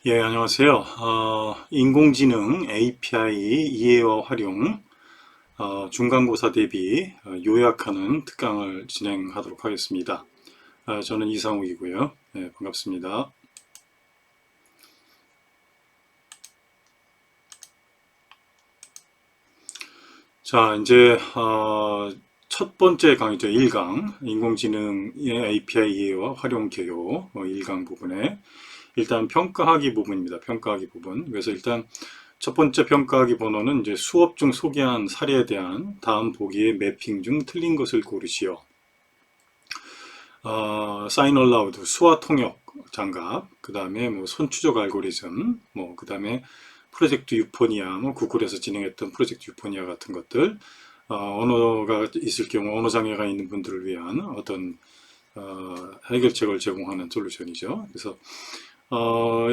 예, 안녕하세요. 인공지능 API 이해와 활용, 중간고사 대비 요약하는 특강을 진행하도록 하겠습니다. 저는 이상욱이고요. 네, 반갑습니다. 자, 이제 첫 번째 강의죠. 1강, 인공지능의 API 이해와 활용 개요 1강 부분에 일단 평가하기 부분입니다. 평가하기 부분. 그래서 일단 첫 번째 평가하기 번호는 이제 수업 중 소개한 사례에 대한 다음 보기의 매핑 중 틀린 것을 고르시오. 사인 얼라우드, 수화 통역 장갑, 그 다음에 뭐 손추적 알고리즘, 뭐 그 다음에 프로젝트 유포니아, 뭐 구글에서 진행했던 프로젝트 유포니아 같은 것들, 언어가 있을 경우 언어 장애가 있는 분들을 위한 어떤 해결책을 제공하는 솔루션이죠. 그래서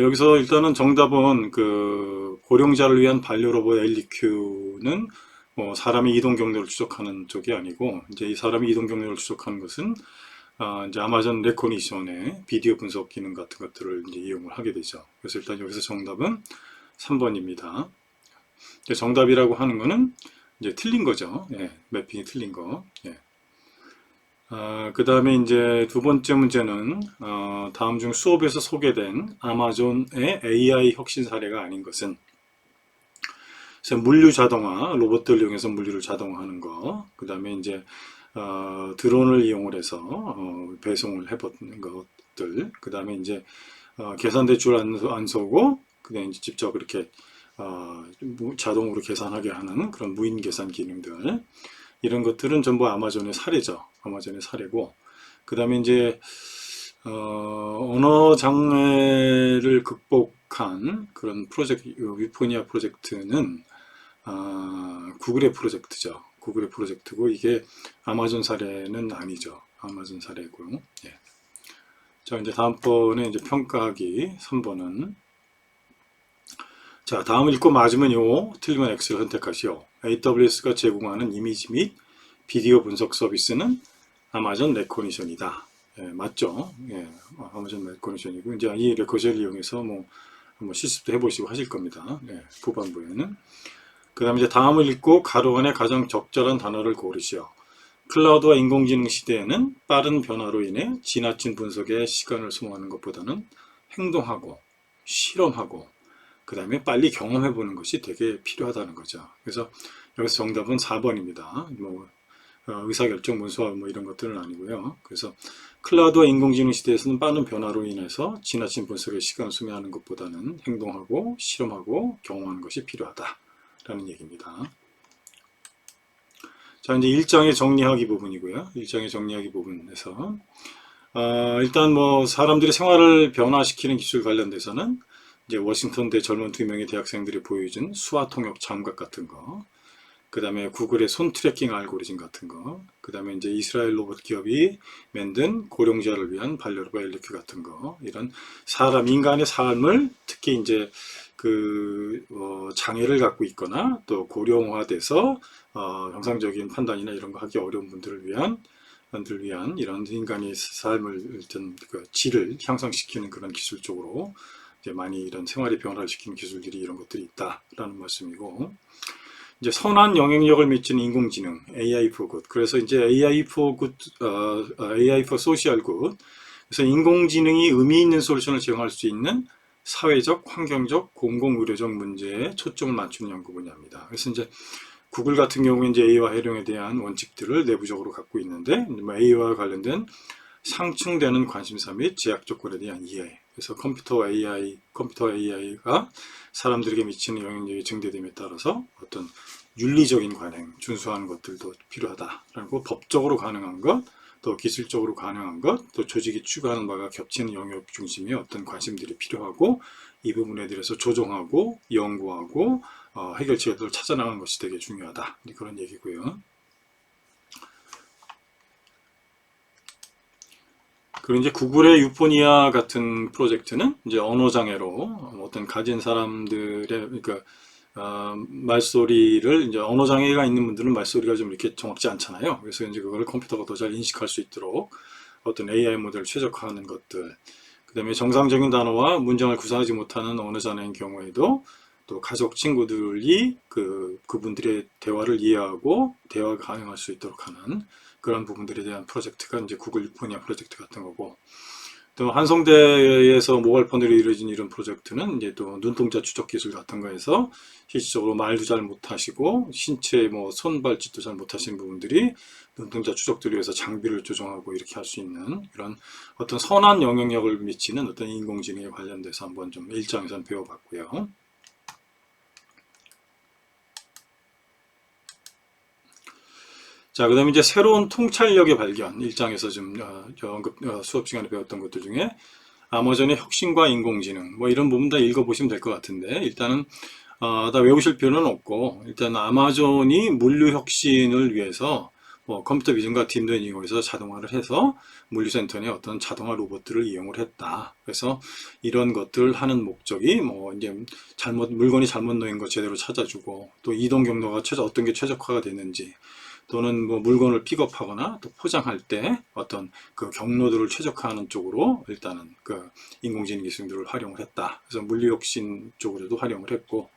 여기서 일단은 정답은 그 고령자를 위한 반려로봇 엘리큐는 뭐 사람의 이동 경로를 추적하는 쪽이 아니고 이제 이 사람의 이동 경로를 추적하는 것은 이제 아마존 레코니션의 비디오 분석 기능 같은 것들을 이제 이용을 하게 되죠. 그래서 일단 여기서 정답은 3번입니다. 정답이라고 하는 거는 이제 틀린 거죠. 예, 매핑이 틀린 거. 예. 그 다음에 이제 두 번째 문제는 다음 중 수업에서 소개된 아마존의 AI 혁신 사례가 아닌 것은 그래서 물류 자동화, 로봇들 이용해서 물류를 자동화하는 거, 그 다음에 이제 드론을 이용을 해서 배송을 해보는 것들, 그 다음에 이제 계산대 줄 안 서고 그냥 이제 직접 그렇게 자동으로 계산하게 하는 그런 무인 계산 기능들, 이런 것들은 전부 아마존의 사례죠. 아마존의 사례고, 그 다음에 이제 언어 장애를 극복한 그런 프로젝트, 위포니아 프로젝트는 구글의 프로젝트죠. 구글의 프로젝트고 이게 아마존 사례는 아니죠. 아마존 사례고요. 예. 자, 이제 다음번에 이제 평가하기 3번은 자, 다음 읽고 맞으면 요, 틀리면 X를 선택하시오. AWS가 제공하는 이미지 및 비디오 분석 서비스는 아마존 레코니션이다. 예, 맞죠? 예, 아마존 레코니션이고 이제 이 레코니션을 이용해서 뭐 한번 실습도 해보시고 하실 겁니다. 예, 후반부에는. 그 다음에 이제 다음을 읽고 가로 안에 가장 적절한 단어를 고르시오. 클라우드와 인공지능 시대에는 빠른 변화로 인해 지나친 분석에 시간을 소모하는 것보다는 행동하고 실험하고 그 다음에 빨리 경험해 보는 것이 되게 필요하다는 거죠. 그래서 여기서 정답은 4번입니다. 뭐 의사결정 문서화 뭐 이런 것들은 아니고요. 그래서 클라우드와 인공지능 시대에서는 빠른 변화로 인해서 지나친 분석에 시간을 소모하는 것보다는 행동하고 실험하고 경험하는 것이 필요하다라는 얘기입니다. 자, 이제 일장의 정리하기 부분이고요. 일장의 정리하기 부분에서 일단 뭐 사람들이 생활을 변화시키는 기술 관련돼서는 이제 워싱턴대 젊은 2명의 대학생들이 보여준 수화 통역 장갑 같은 거, 그 다음에 구글의 손 트래킹 알고리즘 같은 거, 그 다음에 이제 이스라엘 로봇 기업이 만든 고령자를 위한 반려로봇 엘리큐 같은 거, 이런 사람, 인간의 삶을 특히 이제 장애를 갖고 있거나 또 고령화돼서 정상적인 판단이나 이런 거 하기 어려운 분들을 위한 이런 인간의 삶을 어떤 그 질을 향상시키는 그런 기술 쪽으로 이제 많이 이런 생활의 변화를 시키는 기술들이 이런 것들이 있다라는 말씀이고, 이제 선한 영향력을 미치는 인공지능 AI for Good. 그래서 이제 AI for Good, AI for Social Good. 그래서 인공지능이 의미 있는 솔루션을 제공할 수 있는 사회적, 환경적, 공공의료적 문제에 초점을 맞추는 연구 분야입니다. 그래서 이제 구글 같은 경우에 이제 AI와 활용에 대한 원칙들을 내부적으로 갖고 있는데, AI와 관련된 상충되는 관심사 및 제약 조건에 대한 이해. 그래서 컴퓨터 AI가 사람들에게 미치는 영향력이 증대됨에 따라서 어떤 윤리적인 관행, 준수하는 것들도 필요하다라고 법적으로 가능한 것, 또 기술적으로 가능한 것, 또 조직이 추구하는 바가 겹치는 영역 중심의 어떤 관심들이 필요하고 이 부분에 대해서 조정하고 연구하고 해결책을 찾아나가는 것이 되게 중요하다. 그런 얘기고요. 그리고 이제 구글의 유포니아 같은 프로젝트는 이제 언어 장애로 어떤 가진 사람들의 그러니까 말소리를 이제 언어 장애가 있는 분들은 말소리가 좀 이렇게 정확지 않잖아요. 그래서 이제 그걸 컴퓨터가 더 잘 인식할 수 있도록 어떤 AI 모델을 최적화하는 것들, 다음에 정상적인 단어와 문장을 구사하지 못하는 언어 장애인 경우에도 또 가족, 친구들이 그분들의 대화를 이해하고 대화가 가능할 수 있도록 하는 그런 부분들에 대한 프로젝트가 이제 구글 유포니아 프로젝트 같은 거고, 또 한성대에서 모바일폰으로 이루어진 이런 프로젝트는 이제 또 눈동자 추적 기술 같은 거에서 실질적으로 말도 잘 못하시고 신체 뭐 손발짓도 잘 못하시는 부분들이 눈동자 추적들을 위해서 장비를 조정하고 이렇게 할 수 있는 이런 어떤 선한 영향력을 미치는 어떤 인공지능에 관련돼서 한번 좀 1장에서는 배워봤고요. 자, 그 다음에 이제 새로운 통찰력의 발견, 1장에서 좀 수업 시간에 배웠던 것들 중에 아마존의 혁신과 인공지능, 뭐 이런 부분 다 읽어보시면 될 것 같은데, 일단은 다 외우실 필요는 없고, 일단 아마존이 물류 혁신을 위해서 뭐 컴퓨터 비전과 딥러닝을 해서 자동화를 해서 물류센터 내 어떤 자동화 로봇들을 이용을 했다. 그래서 이런 것들 하는 목적이 뭐 이제 물건이 잘못 놓인 거 제대로 찾아주고, 또 이동 경로가 어떤 게 최적화가 되는지, 또는 뭐 물건을 픽업하거나 또 포장할 때 어떤 그 경로들을 최적화하는 쪽으로 일단은 그 인공지능 기술들을 활용을 했다. 그래서 물류혁신 쪽으로도 활용을 했고,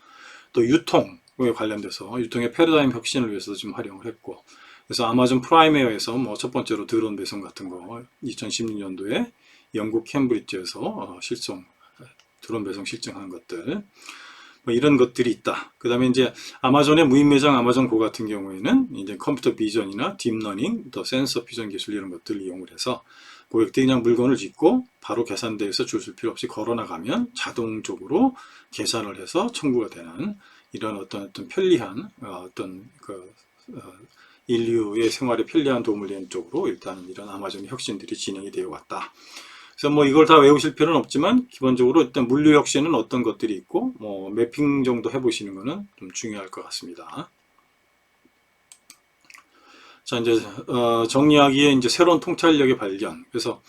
또 유통에 관련돼서 유통의 패러다임 혁신을 위해서도 좀 활용을 했고, 그래서 아마존 프라임웨어에서 뭐 첫 번째로 드론 배송 같은 거 2016년도에 영국 캠브리지에서 드론 배송 실증하는 것들, 뭐 이런 것들이 있다. 그 다음에 이제 아마존의 무인 매장 아마존고 같은 경우에는 이제 컴퓨터 비전이나 딥러닝, 또 센서 비전 기술 이런 것들을 이용을 해서 고객들이 그냥 물건을 짓고 바로 계산대에서 줄 설 필요 없이 걸어 나가면 자동적으로 계산을 해서 청구가 되는 이런 어떤 편리한 인류의 생활에 편리한 도움을 되는 쪽으로 일단은 이런 아마존의 혁신들이 진행이 되어 왔다. 그래서 뭐 이걸 다 외우실 필요는 없지만 기본적으로 일단 물류 혁신은 어떤 것들이 있고 뭐 매핑 정도 해보시는 거는 좀 중요할 것 같습니다. 자, 이제 정리하기에 이제 새로운 통찰력의 발견. 그래서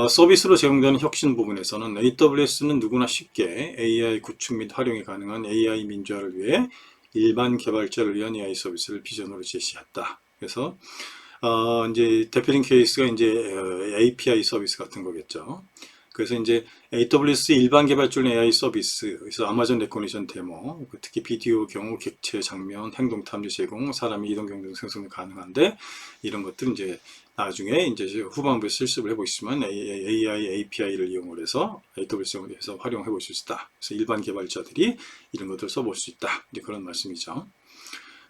서비스로 제공되는 혁신 부분에서는 AWS는 누구나 쉽게 AI 구축 및 활용이 가능한 AI 민주화를 위해 일반 개발자를 위한 AI 서비스를 비전으로 제시했다. 그래서 이제 대표적인 케이스가 이제 API 서비스 같은 거겠죠. 그래서 이제 AWS 일반 개발용 AI 서비스, 그래서 아마존 레코니션 데모, 특히 비디오 경우 객체 장면, 행동 탐지 제공, 사람이 이동 경로 생성이 가능한데 이런 것들은 이제 나중에 이제 후반부에 실습을 해보시면 AI API를 이용을 해서 AWS에서 활용해 보실 수 있다. 그래서 일반 개발자들이 이런 것들을 써볼 수 있다. 이제 그런 말씀이죠.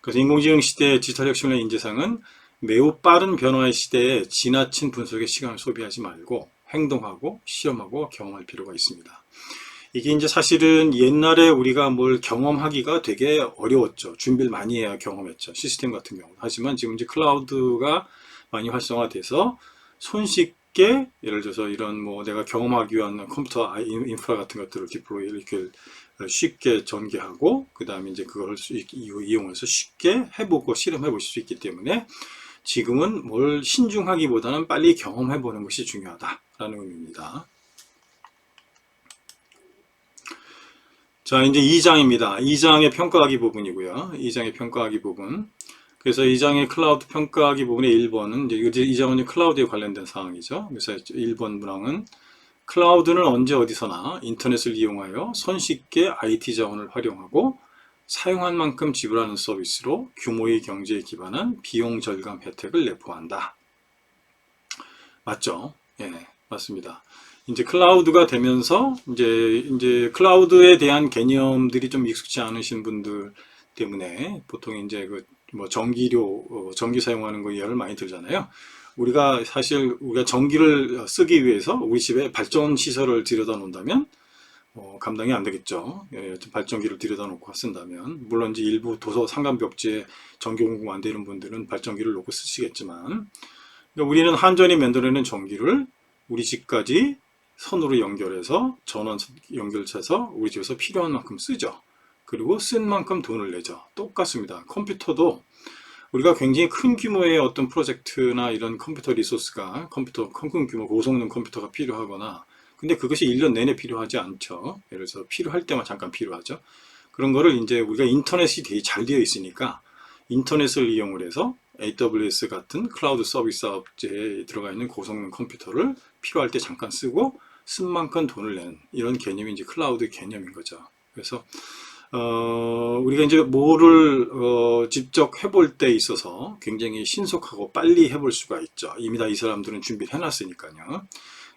그래서 인공지능 시대의 디지털 혁신의 인재상은 매우 빠른 변화의 시대에 지나친 분석에 시간을 소비하지 말고 행동하고 실험하고 경험할 필요가 있습니다. 이게 이제 사실은 옛날에 우리가 뭘 경험하기가 되게 어려웠죠. 준비를 많이 해야 경험했죠. 시스템 같은 경우. 하지만 지금 이제 클라우드가 많이 활성화돼서 손쉽게 예를 들어서 이런 뭐 내가 경험하기 위한 컴퓨터 인프라 같은 것들을 디플로이 이렇게 쉽게 전개하고 그 다음에 이제 그걸 이용해서 쉽게 해보고 실험해 보실 수 있기 때문에 지금은 뭘 신중하기보다는 빨리 경험해 보는 것이 중요하다라는 의미입니다. 자, 이제 2장입니다. 2장의 평가하기 부분이고요. 2장의 평가하기 부분. 그래서 2장의 클라우드 평가하기 부분의 1번은 이제 2장은 클라우드에 관련된 사항이죠. 그래서 1번 문항은 클라우드는 언제 어디서나 인터넷을 이용하여 손쉽게 IT 자원을 활용하고 사용한 만큼 지불하는 서비스로 규모의 경제에 기반한 비용 절감 혜택을 내포한다. 맞죠? 예, 맞습니다. 이제 클라우드가 되면서 이제 클라우드에 대한 개념들이 좀 익숙치 않으신 분들 때문에 보통 이제 뭐 전기 사용하는 거 예를 많이 들잖아요. 우리가 전기를 쓰기 위해서 우리 집에 발전 시설을 들여다 놓는다면 감당이 안 되겠죠. 예, 발전기를 들여다 놓고 쓴다면 물론 이제 일부 도서 상간벽지에 전기 공급 안 되는 분들은 발전기를 놓고 쓰시겠지만 우리는 한전이 만들어낸 전기를 우리 집까지 선으로 연결해서 전원 연결해서 우리 집에서 필요한 만큼 쓰죠. 그리고 쓴 만큼 돈을 내죠. 똑같습니다. 컴퓨터도 우리가 굉장히 큰 규모의 어떤 프로젝트나 이런 컴퓨터 리소스가 큰 규모 고성능 컴퓨터가 필요하거나 근데 그것이 1년 내내 필요하지 않죠. 예를 들어서 필요할 때만 잠깐 필요하죠. 그런 거를 이제 우리가 인터넷이 되게 잘 되어 있으니까 인터넷을 이용을 해서 AWS 같은 클라우드 서비스 업체에 들어가 있는 고성능 컴퓨터를 필요할 때 잠깐 쓰고 쓴 만큼 돈을 내는 이런 개념이 이제 클라우드 개념인 거죠. 그래서 우리가 이제 뭐를 직접 해볼 때 있어서 굉장히 신속하고 빨리 해볼 수가 있죠. 이미 다 이 사람들은 준비를 해놨으니까요.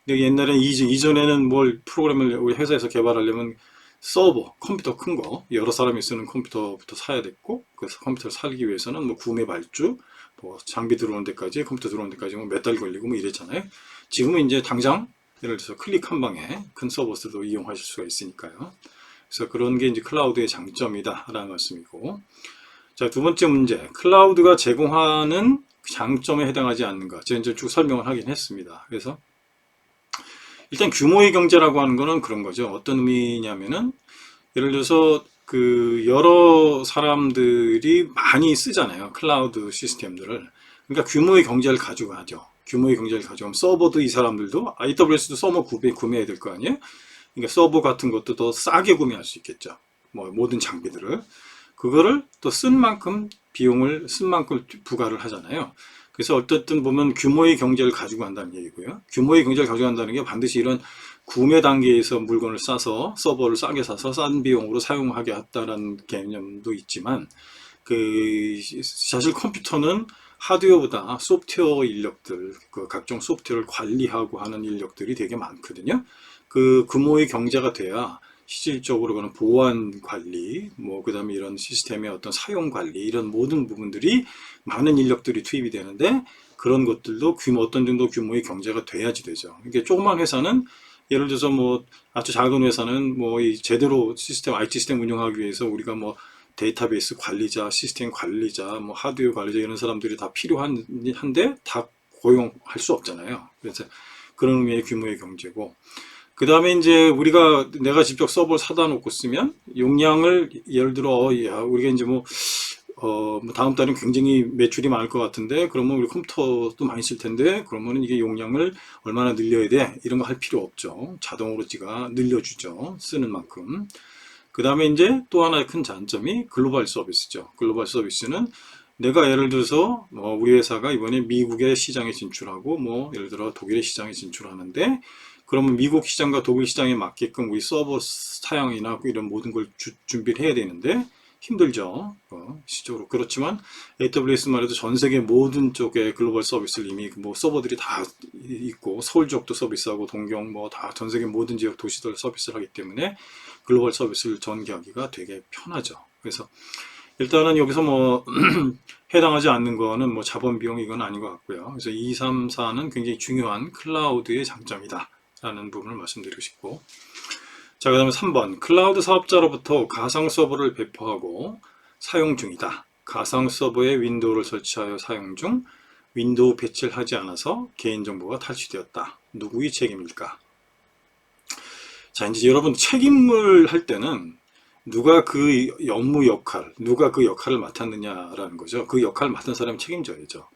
근데 옛날에 이전에는 뭘 프로그램을 우리 회사에서 개발하려면 서버, 컴퓨터 큰 거, 여러 사람이 쓰는 컴퓨터부터 사야 됐고, 그래서 컴퓨터를 살기 위해서는 뭐 구매 발주, 뭐 장비 들어오는 데까지, 컴퓨터 들어오는 데까지 뭐 몇 달 걸리고 뭐 이랬잖아요. 지금은 이제 당장 예를 들어서 클릭 한 방에 큰 서버스도 이용하실 수가 있으니까요. 그래서 그런 게 이제 클라우드의 장점이다라는 말씀이고, 자, 두 번째 문제, 클라우드가 제공하는 장점에 해당하지 않는가. 제가 이제 쭉 설명을 하긴 했습니다. 그래서 일단 규모의 경제라고 하는 거는 그런 거죠. 어떤 의미냐면은 예를 들어서 그 여러 사람들이 많이 쓰잖아요. 클라우드 시스템들을. 그러니까 규모의 경제를 가지고 하죠. 규모의 경제를 가지고 하면 서버도 이 사람들도 AWS도 서버 구매해야 될 거 아니에요? 그러니까 서버 같은 것도 더 싸게 구매할 수 있겠죠. 뭐 모든 장비들을. 그거를 또 쓴 만큼 비용을 쓴 만큼 부과를 하잖아요. 그래서 어쨌든 보면 규모의 경제를 가지고 한다는 얘기고요. 규모의 경제를 가지고 한다는 게 반드시 이런 구매 단계에서 물건을 싸서 서버를 싸게 사서 싼 비용으로 사용하게 했다는 개념도 있지만 그 사실 컴퓨터는 하드웨어보다 소프트웨어 인력들, 그 각종 소프트웨어를 관리하고 하는 인력들이 되게 많거든요. 그 규모의 경제가 돼야 실질적으로 그런 보안 관리, 뭐 그다음에 이런 시스템의 어떤 사용 관리 이런 모든 부분들이 많은 인력들이 투입이 되는데 그런 것들도 어떤 정도 규모의 경제가 돼야지 되죠. 이게 조그만 회사는 예를 들어서 뭐 아주 작은 회사는 뭐 이 제대로 시스템 IT 시스템 운영하기 위해서 우리가 뭐 데이터베이스 관리자, 시스템 관리자, 뭐 하드웨어 관리자 이런 사람들이 다 필요한데 다 고용할 수 없잖아요. 그래서 그런 의미의 규모의 경제고. 그 다음에 이제 내가 직접 서버를 사다 놓고 쓰면 용량을 예를 들어 우리가 이제 뭐 다음 달엔 굉장히 매출이 많을 것 같은데 그러면 우리 컴퓨터도 많이 쓸 텐데 그러면 이게 용량을 얼마나 늘려야 돼? 이런 거 할 필요 없죠. 자동으로 지가 늘려주죠. 쓰는 만큼. 그 다음에 이제 또 하나의 큰 장점이 글로벌 서비스죠. 글로벌 서비스는 내가 예를 들어서 우리 회사가 이번에 미국의 시장에 진출하고 뭐 예를 들어 독일의 시장에 진출하는데 그러면 미국 시장과 독일 시장에 맞게끔 우리 서버 사양이나 이런 모든 걸 준비를 해야 되는데 힘들죠. 시적으로. 그렇지만 AWS만 해도 전 세계 모든 쪽의 글로벌 서비스를 이미 뭐 서버들이 다 있고 서울 지역도 서비스하고 동경 뭐 다 전 세계 모든 지역 도시들 서비스를 하기 때문에 글로벌 서비스를 전개하기가 되게 편하죠. 그래서 일단은 여기서 뭐 해당하지 않는 거는 뭐 자본 비용 이건 아닌 것 같고요. 그래서 2, 3, 4는 굉장히 중요한 클라우드의 장점이다 라는 부분을 말씀드리고 싶고, 자, 그 다음에 3번 클라우드 사업자로부터 가상 서버를 배포하고 사용 중이다. 가상 서버에 윈도우를 설치하여 사용 중 윈도우 배치를 하지 않아서 개인정보가 탈취되었다. 누구의 책임일까? 자, 이제 여러분 책임을 할 때는 누가 그 업무 역할, 누가 그 역할을 맡았느냐라는 거죠. 그 역할을 맡은 사람이 책임져야죠.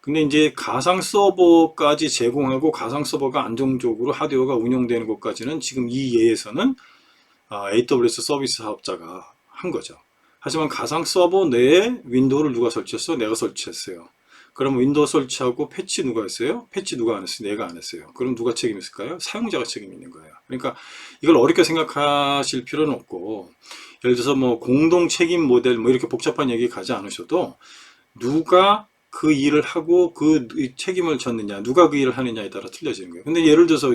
근데 이제 가상 서버까지 제공하고 가상 서버가 안정적으로 하드웨어가 운영되는 것까지는 지금 이 예에서는 AWS 서비스 사업자가 한 거죠. 하지만 가상 서버 내에 윈도우를 누가 설치했어? 내가 설치했어요. 그럼 윈도우 설치하고 패치 누가 했어요? 패치 누가 안 했어요? 내가 안 했어요. 그럼 누가 책임있을까요? 사용자가 책임이 있는 거예요. 그러니까 이걸 어렵게 생각하실 필요는 없고, 예를 들어서 뭐 공동 책임 모델 뭐 이렇게 복잡한 얘기 가지 않으셔도 누가 그 일을 하고 그 책임을 졌느냐, 누가 그 일을 하느냐에 따라 틀려지는 거예요. 근데 예를 들어서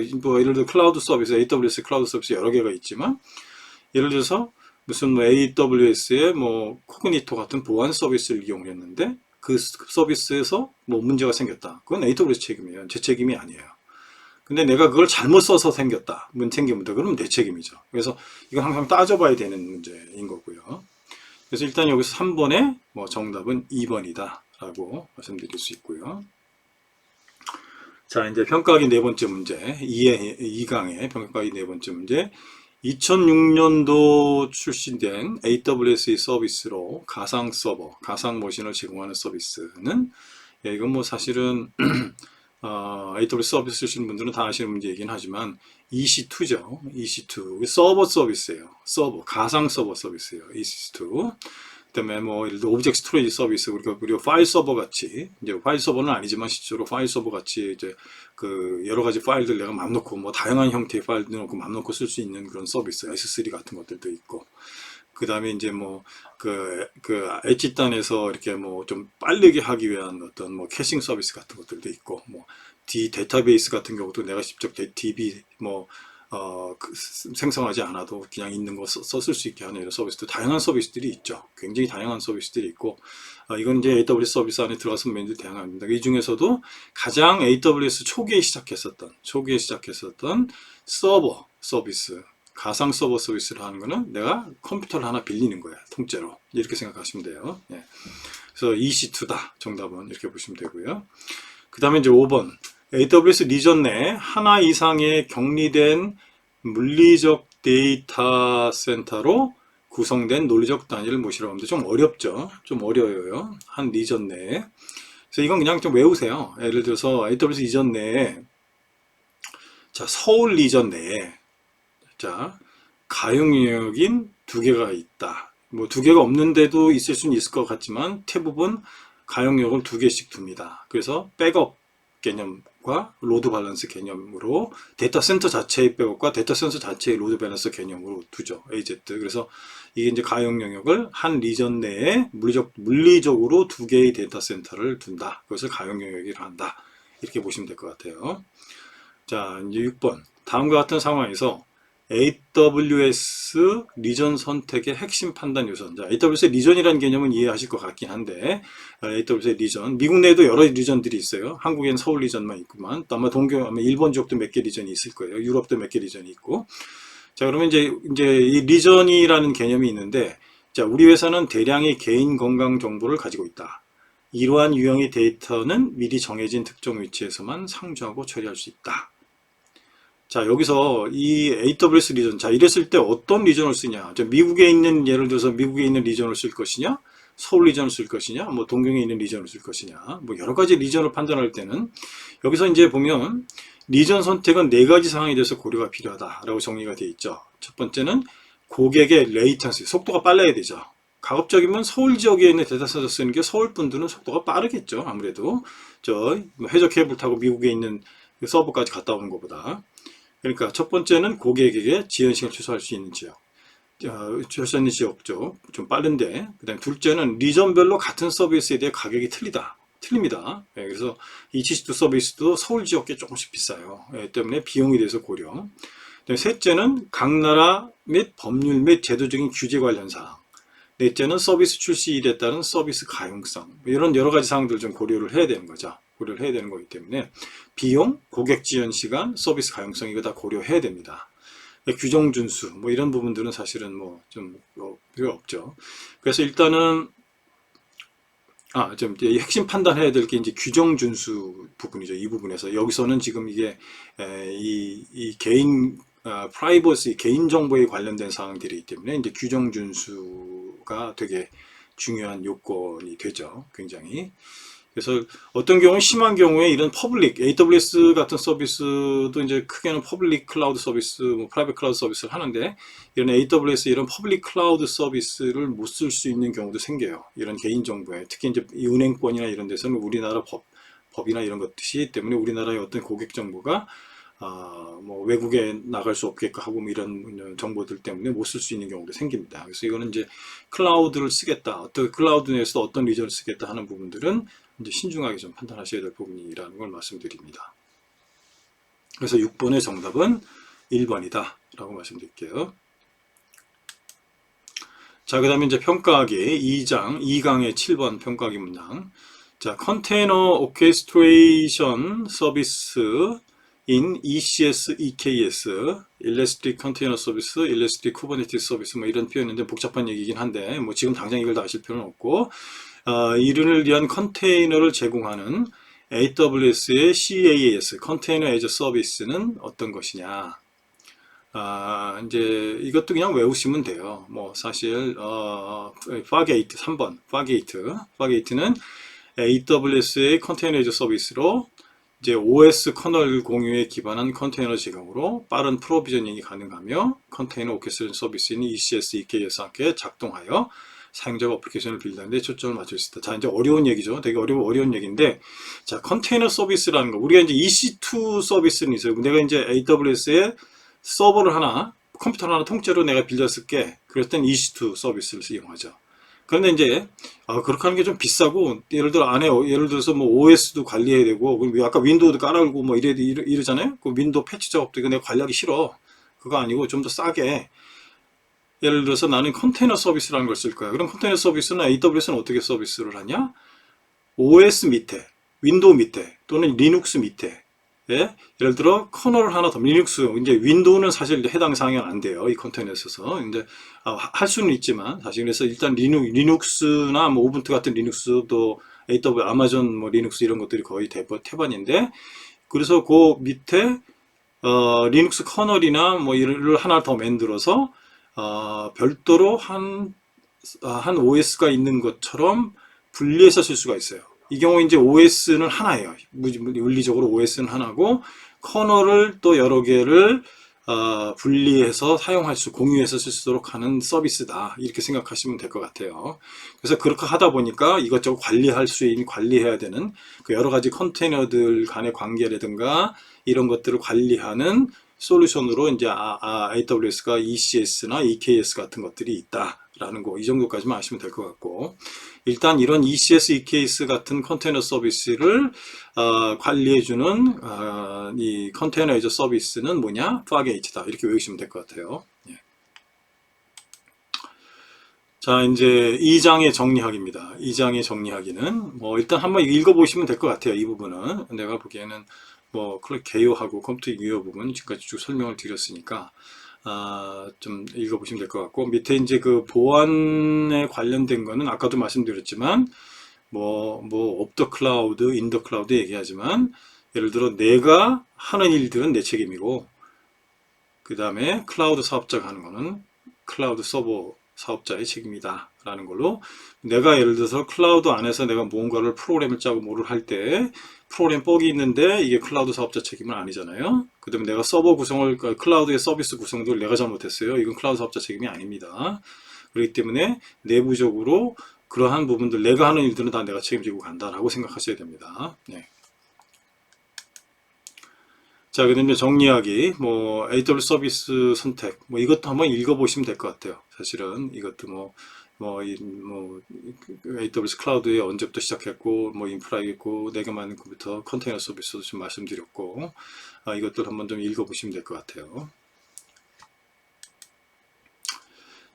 클라우드 서비스, AWS 클라우드 서비스 여러 개가 있지만, 예를 들어서 무슨 뭐 AWS의 뭐 코그니토 같은 보안 서비스를 이용했는데 그 서비스에서 뭐 문제가 생겼다. 그건 AWS 책임이에요. 제 책임이 아니에요. 근데 내가 그걸 잘못 써서 생겼다. 생깁니다. 그러면 내 책임이죠. 그래서 이건 항상 따져봐야 되는 문제인 거고요. 그래서 일단 여기서 3번의 뭐 정답은 2번이다 라고 말씀드릴 수 있고요. 자, 이제 평가하기 네 번째 문제, 2강의 평가하기 네 번째 문제. 2006년도 출시된 AWS 서비스로 가상 서버, 가상 머신을 제공하는 서비스는, 이건 뭐 사실은 AWS 서비스 쓰시는 분들은 다 아시는 문제이긴 하지만 EC2죠. EC2 서버 서비스예요. 서버, 가상 서버 서비스예요. EC2. 그다음에 뭐 예를 들어 오브젝트 스토리지 서비스, 우리가 파일 서버 같이, 이제 파일 서버는 아니지만 실제로 파일 서버 같이 이제 그 여러 가지 파일들 내가 맘 놓고 뭐 다양한 형태의 파일들 놓고 맘 놓고 쓸 수 있는 그런 서비스, S3 같은 것들도 있고, 그 다음에 이제 뭐 그 엣지단에서 이렇게 뭐 좀 빠르게 하기 위한 어떤 뭐 캐싱 서비스 같은 것들도 있고, 뭐 데이터베이스 같은 경우도 내가 직접 DB 뭐 생성하지 않아도 그냥 있는 거 썼을 수 있게 하는 이런 서비스도, 다양한 서비스들이 있죠. 굉장히 다양한 서비스들이 있고, 이건 이제 AWS 서비스 안에 들어가서 메뉴도 다양합니다. 이 중에서도 가장 AWS 초기에 시작했었던 서버 서비스, 가상 서버 서비스를 하는 거는 내가 컴퓨터를 하나 빌리는 거야, 통째로. 이렇게 생각하시면 돼요. 예. 그래서 EC2다. 정답은 이렇게 보시면 되고요. 그 다음에 이제 5번. AWS 리전 내 하나 이상의 격리된 물리적 데이터 센터로 구성된 논리적 단위를 무엇이라고 합니다. 좀 어렵죠? 좀 어려워요. 한 리전 내에. 그래서 이건 그냥 좀 외우세요. 예를 들어서 AWS 리전 내에, 자, 서울 리전 내에, 자, 가용 영역인 2개가 있다. 뭐 2개가 없는데도 있을 수는 있을 것 같지만 대부분 가용 영역을 2개씩 둡니다. 그래서 백업 개념과 로드 밸런스 개념으로 데이터 센터 자체의 백업과 데이터 센터 자체의 로드 밸런스 개념으로 두죠. AZ. 그래서 이게 이제 가용 영역을 한 리전 내에 물리적으로 2개의 데이터 센터를 둔다. 그것을 가용 영역이라 한다. 이렇게 보시면 될 것 같아요. 자, 이제 6번. 다음과 같은 상황에서 AWS 리전 선택의 핵심 판단 요소. 자, AWS 리전이라는 개념은 이해하실 것 같긴 한데, AWS 리전, 미국 내에도 여러 리전들이 있어요. 한국에는 서울 리전만 있구만. 또 아마 아마 일본 지역도 몇 개 리전이 있을 거예요. 유럽도 몇 개 리전이 있고. 자, 그러면 이제 이 리전이라는 개념이 있는데, 자, 우리 회사는 대량의 개인 건강 정보를 가지고 있다. 이러한 유형의 데이터는 미리 정해진 특정 위치에서만 상주하고 처리할 수 있다. 자, 여기서 이 AWS 리전, 자, 이랬을 때 어떤 리전을 쓰냐? 미국에 있는, 예를 들어서 미국에 있는 리전을 쓸 것이냐? 서울 리전을 쓸 것이냐? 뭐 동경에 있는 리전을 쓸 것이냐? 뭐 여러 가지 리전을 판단할 때는 여기서 이제 보면 리전 선택은 4가지 상황에 대해서 고려가 필요하다라고 정리가 되어 있죠. 첫 번째는 고객의 레이턴시, 속도가 빨라야 되죠. 가급적이면 서울 지역에 있는 데이터 센터 쓰는 게 서울 분들은 속도가 빠르겠죠. 아무래도 해저 케이블 타고 미국에 있는 서버까지 갔다 오는 것보다. 그러니까 첫 번째는 고객에게 지연 시간을 최소화할 수 있는 지역, 최소한 지역죠. 좀 빠른데. 그다음 둘째는 리전별로 같은 서비스에 대해 가격이 틀립니다. 그래서 EC2 서비스도 서울 지역에 조금씩 비싸요. 때문에 비용에 대해서 고려. 셋째는 각 나라 및 법률 및 제도적인 규제 관련 사항. 넷째는 서비스 출시일에 따른 서비스 가용성. 이런 여러 가지 사항들을 좀 고려를 해야 되는 거죠. 고려를 해야 되는 거기 때문에 비용, 고객 지연 시간, 서비스 가용성 이거 다 고려해야 됩니다. 규정 준수 뭐 이런 부분들은 사실은 뭐 좀 필요 없죠. 그래서 일단은 좀 핵심 판단해야 될 게 이제 규정 준수 부분이죠. 이 부분에서 여기서는 지금 이게 이 개인 프라이버시 개인 정보에 관련된 사항들이기 때문에 이제 규정 준수가 되게 중요한 요건이 되죠. 굉장히. 그래서 어떤 경우는 심한 경우에 이런 퍼블릭, AWS 같은 서비스도 이제 크게는 퍼블릭 클라우드 서비스, 뭐 프라이빗 클라우드 서비스를 하는데 이런 AWS 이런 퍼블릭 클라우드 서비스를 못 쓸 수 있는 경우도 생겨요. 이런 개인 정보에 특히 이제 이 은행권이나 이런 데서는 우리나라 법이나 이런 것들이 때문에 우리나라의 어떤 고객 정보가 뭐 외국에 나갈 수 없게끔 하고 뭐 이런 정보들 때문에 못 쓸 수 있는 경우도 생깁니다. 그래서 이거는 이제 클라우드를 쓰겠다, 어떤 클라우드 내에서 어떤 리전을 쓰겠다 하는 부분들은 이제 신중하게 좀 판단하셔야 될 부분이라는 걸 말씀드립니다. 그래서 6번의 정답은 1번이다 라고 말씀드릴게요. 자, 그 다음에 이제 평가하기 2강의 7번 평가하기 문장. 자, 컨테이너 오케스트레이션 서비스 in ECS, EKS, Elastic Container Service, Elastic Kubernetes Service 뭐 이런 표현인데 복잡한 얘기긴 한데 뭐 지금 당장 이걸 다 아실 필요는 없고 이를 위한 컨테이너를 제공하는 AWS의 CaaS, Container as a Service는 어떤 것이냐? 이제 이것도 그냥 외우시면 돼요. 뭐 사실 Fargate 3번, Fargate는 AWS의 Container as a Service로 이제 OS 커널 공유에 기반한 컨테이너 제공으로 빠른 프로비저닝이 가능하며 컨테이너 오케스트레이션 서비스인 ECS, EKS와 함께 작동하여 사용자가 어플리케이션을 빌드하는데 초점을 맞출 수 있다. 자, 이제 어려운 얘기죠. 되게 어려운 얘기인데, 자, 컨테이너 서비스라는 거. 우리가 이제 EC2 서비스는 있어요. 내가 이제 AWS에 서버를 하나, 컴퓨터 하나 통째로 내가 빌렸을게. 그럴 땐 EC2 서비스를 이용하죠. 그런데 이제 그렇게 하는 게 좀 비싸고, 예를 들어 안에 예를 들어서 뭐 OS도 관리해야 되고, 아까 윈도우도 깔아올고 뭐 이러잖아요. 그 윈도우 패치 작업도 이거 내가 관리하기 싫어. 그거 아니고 좀 더 싸게, 예를 들어서 나는 컨테이너 서비스라는 걸 쓸 거야. 그럼 컨테이너 서비스는 AWS는 어떻게 서비스를 하냐? OS 밑에, 윈도우 밑에, 또는 리눅스 밑에, 예? 예를 들어 커널을 하나 더, 리눅스, 이제 윈도우는 사실 해당 사항이 안 돼요. 이 컨테이너에 있어서. 근데 할 수는 있지만 사실, 그래서 일단 리눅스나 뭐 우분투 같은 리눅스도 AWS, 아마존 뭐 리눅스 이런 것들이 거의 태반인데, 그래서 그 밑에 리눅스 커널이나 뭐 이를 하나 더 만들어서 별도로 한 OS가 있는 것처럼 분리해서 쓸 수가 있어요. 이 경우 이제 OS는 하나예요. 물리적으로 OS는 하나고, 커널을 또 여러 개를 분리해서 공유해서 쓸 수 있도록 하는 서비스다. 이렇게 생각하시면 될 것 같아요. 그래서 그렇게 하다 보니까 이것저것 관리해야 되는 그 여러 가지 컨테이너들 간의 관계라든가 이런 것들을 관리하는 솔루션으로 이제 AWS가 ECS나 EKS 같은 것들이 있다라는 거, 이 정도까지만 아시면 될 것 같고, 일단 이런 ECS, EKS 같은 컨테이너 서비스를 관리해주는 이 컨테이너 애저 서비스는 뭐냐? 파게이트다. 이렇게 외우시면 될 것 같아요. 예. 자, 이제 2장의 정리하기입니다. 2장의 정리하기는 뭐 일단 한번 읽어보시면 될 것 같아요. 이 부분은 내가 보기에는 뭐 개요하고 컴퓨터 유효 부분 지금까지 쭉 설명을 드렸으니까 좀 읽어보시면 될 것 같고, 밑에 이제 그 보안에 관련된 거는 아까도 말씀드렸지만 off the cloud, in the cloud 얘기하지만, 예를 들어 내가 하는 일들은 내 책임이고, 그 다음에 클라우드 사업자가 하는 거는 클라우드 서버 사업자의 책임이다 라는 걸로, 내가 예를 들어서 클라우드 안에서 내가 뭔가를 프로그램을 짜고 뭐를 할 때 프로그램 뻑이 있는데 이게 클라우드 사업자 책임은 아니잖아요. 그 다음에 내가 서버 구성을, 클라우드의 서비스 구성도 내가 잘못했어요. 이건 클라우드 사업자 책임이 아닙니다. 그렇기 때문에 내부적으로 그러한 부분들, 내가 하는 일들은 다 내가 책임지고 간다라고 생각하셔야 됩니다. 네. 자, 그 다음에 정리하기, AWS 서비스 선택, 이것도 한번 읽어보시면 될 것 같아요. 사실은 이것도 AWS 클라우드에 언제부터 시작했고, 인프라이겠고, 내가 만든 컴퓨터 컨테이너 서비스도 좀 말씀드렸고, 이것들 한번 좀 읽어보시면 될 것 같아요.